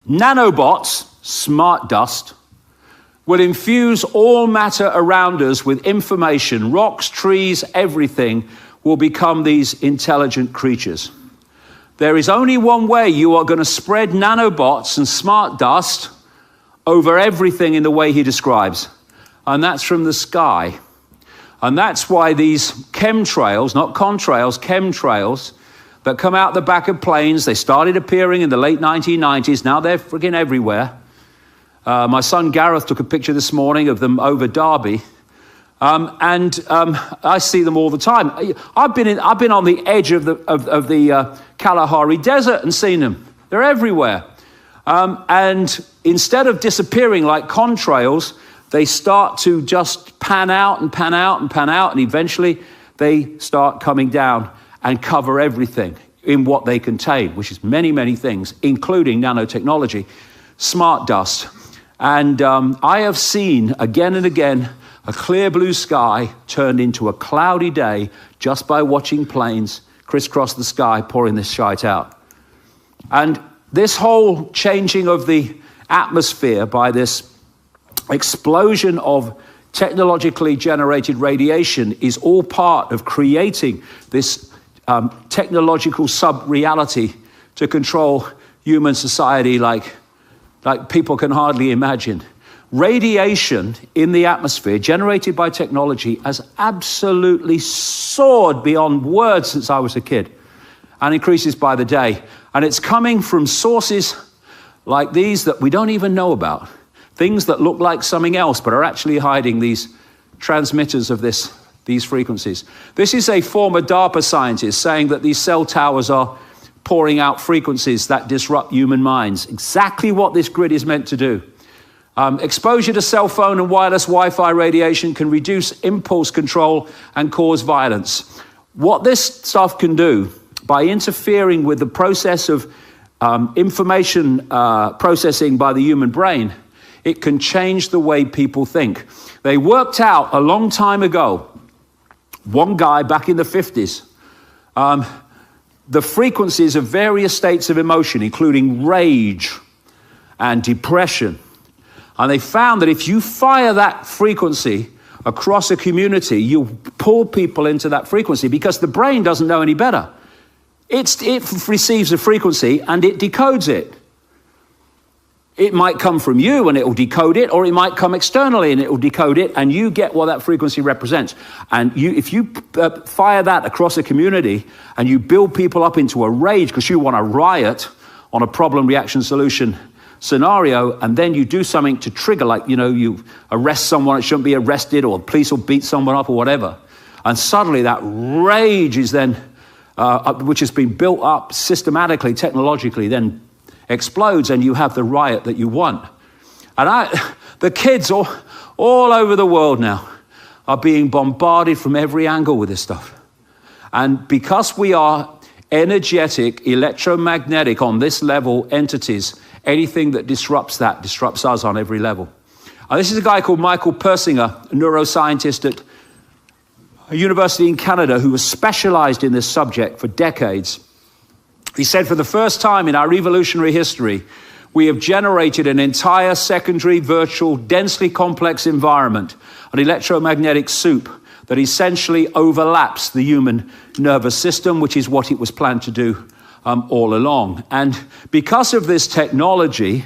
Nanobots, smart dust, will infuse all matter around us with information. Rocks, trees, everything will become these intelligent creatures. There is only one way you are going to spread nanobots and smart dust over everything in the way he describes, and that's from the sky. And that's why these chemtrails, not contrails, chemtrails, that come out the back of planes, they started appearing in the late 1990s, now they're friggin' everywhere. My son Gareth took a picture this morning of them over Derby, and I see them all the time. I've been on the edge of the Kalahari Desert and seen them. They're everywhere. And instead of disappearing like contrails, they start to just pan out, and eventually they start coming down and cover everything in what they contain, which is many, many things, including nanotechnology, smart dust. And I have seen again and again a clear blue sky turned into a cloudy day just by watching planes crisscross the sky, pouring this shite out. And this whole changing of the atmosphere by this explosion of technologically generated radiation is all part of creating this technological sub-reality to control human society like people can hardly imagine. Radiation in the atmosphere generated by technology has absolutely soared beyond words since I was a kid, and increases by the day. And it's coming from sources like these that we don't even know about, things that look like something else but are actually hiding these transmitters of these frequencies. This is a former DARPA scientist saying that these cell towers are pouring out frequencies that disrupt human minds. Exactly what this grid is meant to do. Exposure to cell phone and wireless Wi-Fi radiation can reduce impulse control and cause violence. What this stuff can do, by interfering with the process of information processing by the human brain, it can change the way people think. They worked out a long time ago, one guy back in the 50s, the frequencies of various states of emotion, including rage and depression. And they found that if you fire that frequency across a community, you pull people into that frequency because the brain doesn't know any better. It receives a frequency and it decodes it. It might come from you and it will decode it, or it might come externally and it will decode it, and you get what that frequency represents. And if you fire that across a community and you build people up into a rage because you want to riot on a problem, reaction, solution scenario, and then you do something to trigger, like, you arrest someone that shouldn't be arrested, or the police will beat someone up or whatever. And suddenly that rage is then, which has been built up systematically, technologically, then explodes, and you have the riot that you want. And the kids all over the world now are being bombarded from every angle with this stuff. And because we are energetic, electromagnetic on this level entities, anything that disrupts that disrupts us on every level. This is a guy called Michael Persinger, a neuroscientist at a university in Canada who was specialized in this subject for decades. He said, for the first time in our evolutionary history, we have generated an entire secondary, virtual, densely complex environment, an electromagnetic soup that essentially overlaps the human nervous system, which is what it was planned to do all along. And because of this technology,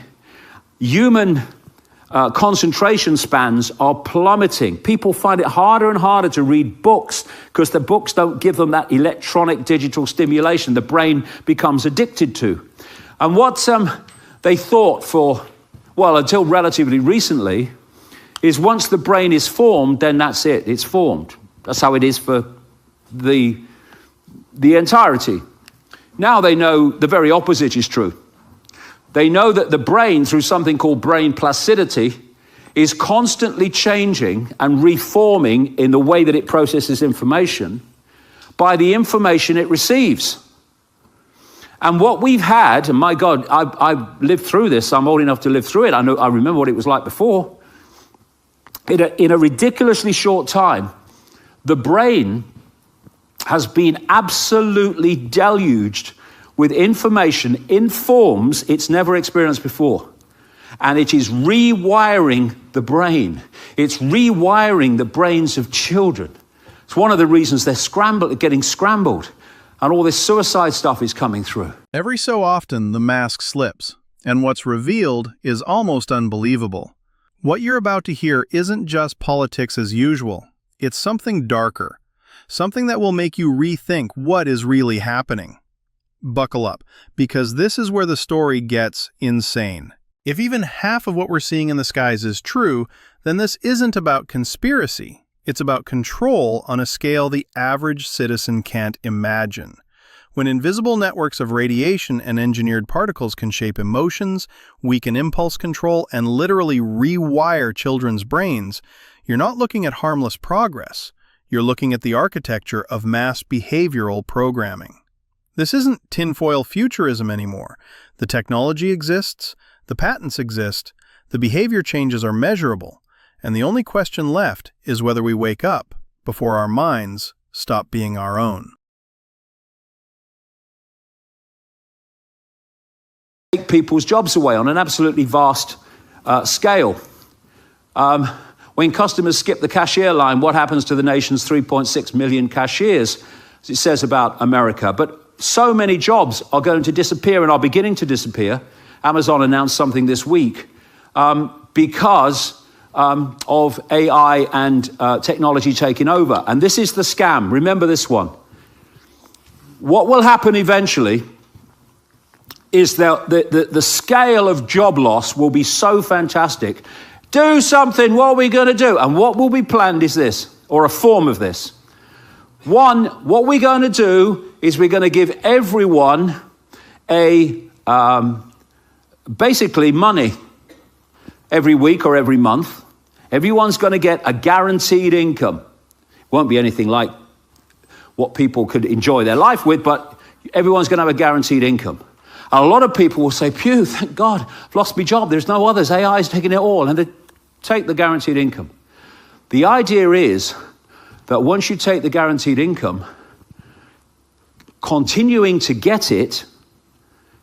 human concentration spans are plummeting. People find it harder and harder to read books because the books don't give them that electronic digital stimulation the brain becomes addicted to. And what they thought until relatively recently, is once the brain is formed, then that's it, it's formed. That's how it is for the entirety. Now they know the very opposite is true. They know that the brain, through something called brain plasticity, is constantly changing and reforming in the way that it processes information by the information it receives. And what we've had, and my God, I've lived through this, I'm old enough to live through it, I remember what it was like before. In a ridiculously short time, the brain has been absolutely deluged with information in forms it's never experienced before. And it is rewiring the brain. It's rewiring the brains of children. It's one of the reasons they're getting scrambled, and all this suicide stuff is coming through. Every so often, the mask slips, and what's revealed is almost unbelievable. What you're about to hear isn't just politics as usual. It's something darker, something that will make you rethink what is really happening. Buckle up, because this is where the story gets insane. If even half of what we're seeing in the skies is true, then this isn't about conspiracy. It's about control on a scale the average citizen can't imagine. When invisible networks of radiation and engineered particles can shape emotions, weaken impulse control, and literally rewire children's brains, you're not looking at harmless progress. You're looking at the architecture of mass behavioral programming. This isn't tinfoil futurism anymore. The technology exists, the patents exist, the behavior changes are measurable, and the only question left is whether we wake up before our minds stop being our own. Take people's jobs away on an absolutely vast scale. When customers skip the cashier line, what happens to the nation's 3.6 million cashiers? As it says about America. But so many jobs are going to disappear and are beginning to disappear. Amazon announced something this week because of AI and technology taking over. And this is the scam. Remember this one. What will happen eventually is that the scale of job loss will be so fantastic. Do something, what are we going to do? And what will be planned is this, or a form of this. One, what we're going to do is we're going to give everyone basically money every week or every month. Everyone's going to get a guaranteed income. It won't be anything like what people could enjoy their life with, but everyone's going to have a guaranteed income. And a lot of people will say, "Phew, thank God, I've lost my job. There's no others. AI is taking it all." And they take the guaranteed income. The idea is that once you take the guaranteed income, continuing to get it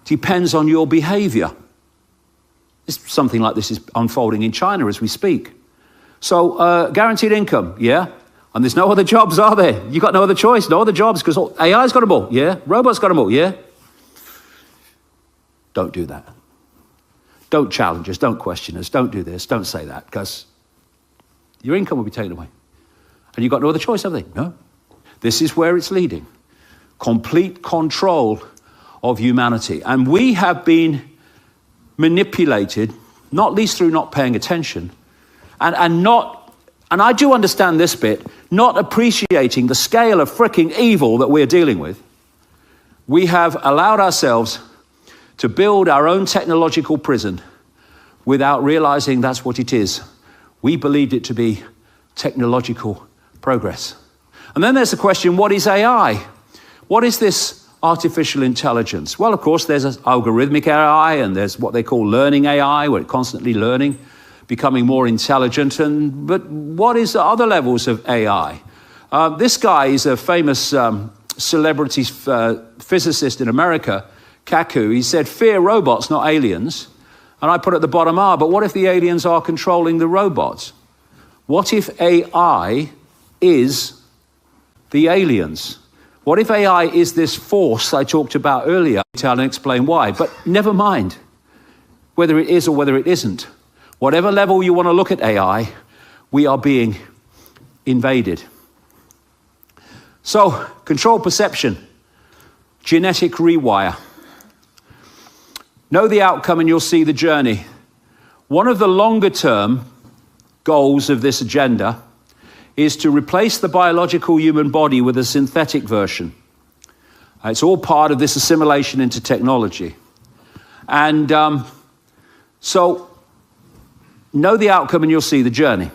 depends on your behavior. Something like this is unfolding in China as we speak. So guaranteed income, yeah? And there's no other jobs, are there? You've got no other choice, no other jobs, because AI's got them all, yeah? Robots got them all, yeah? Don't do that. Don't challenge us, don't question us, don't do this, don't say that, because your income will be taken away. And you've got no other choice, have they? No. This is where it's leading. Complete control of humanity. And we have been manipulated, not least through not paying attention, and I do understand this bit, not appreciating the scale of freaking evil that we're dealing with. We have allowed ourselves to build our own technological prison without realizing that's what it is. We believed it to be technological progress. And then there's the question, what is AI? What is this artificial intelligence? Well, of course, there's algorithmic AI, and there's what they call learning AI, where it's constantly learning, becoming more intelligent. But what is the other levels of AI? This guy is a famous celebrity physicist in America, Kaku. He said, fear robots, not aliens. And I put at the bottom, but what if the aliens are controlling the robots? What if AI is the aliens? What if AI is this force I talked about earlier? I'll tell and explain why, but never mind whether it is or whether it isn't. Whatever level you want to look at AI, we are being invaded. So, control perception, genetic rewire. Know the outcome and you'll see the journey. One of the longer term goals of this agenda is to replace the biological human body with a synthetic version. It's all part of this assimilation into technology. And so, know the outcome and you'll see the journey.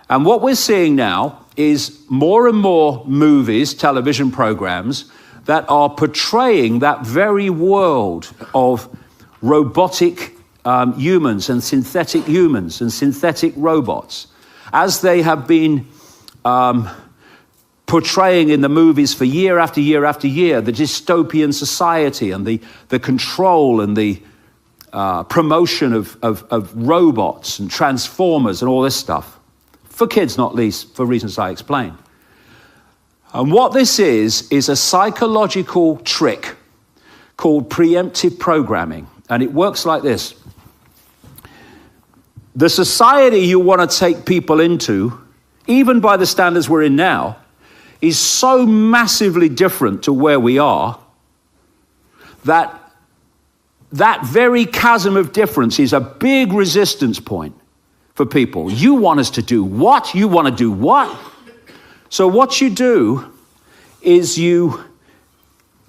And what we're seeing now is more and more movies, television programs, that are portraying that very world of robotic humans and synthetic robots, as they have been portraying in the movies for year after year after year, the dystopian society and the control and the promotion of robots and transformers and all this stuff. For kids, not least, for reasons I explained. And what this is a psychological trick called preemptive programming. And it works like this. The society you want to take people into, even by the standards we're in now, is so massively different to where we are that very chasm of difference is a big resistance point for people. You want us to do what? You want to do what? So what you do is you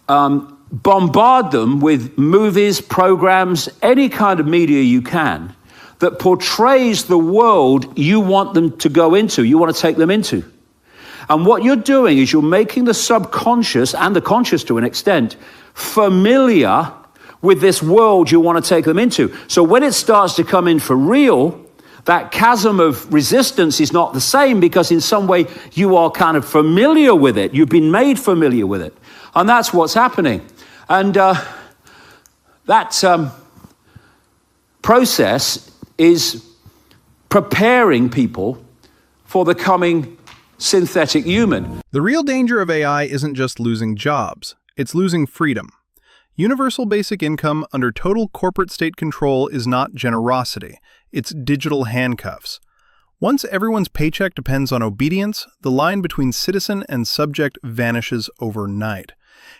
bombard them with movies, programs, any kind of media you can that portrays the world you want them to go into, you want to take them into. And what you're doing is you're making the subconscious, and the conscious to an extent, familiar with this world you want to take them into. So when it starts to come in for real, that chasm of resistance is not the same, because in some way you are kind of familiar with it. You've been made familiar with it. And that's what's happening. And that process is preparing people for the coming synthetic human. The real danger of AI isn't just losing jobs, it's losing freedom. Universal basic income under total corporate state control is not generosity, it's digital handcuffs. Once everyone's paycheck depends on obedience, the line between citizen and subject vanishes overnight.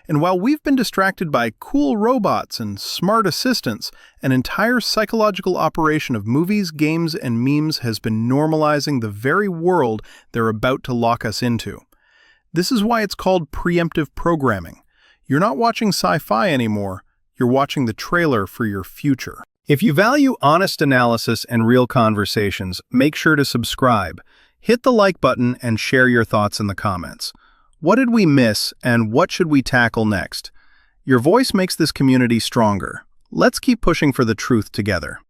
And while we've been distracted by cool robots and smart assistants, an entire psychological operation of movies, games, and memes has been normalizing the very world they're about to lock us into. This is why it's called preemptive programming. You're not watching sci-fi anymore, you're watching the trailer for your future. If you value honest analysis and real conversations, make sure to subscribe. Hit the like button and share your thoughts in the comments. What did we miss, and what should we tackle next? Your voice makes this community stronger. Let's keep pushing for the truth together.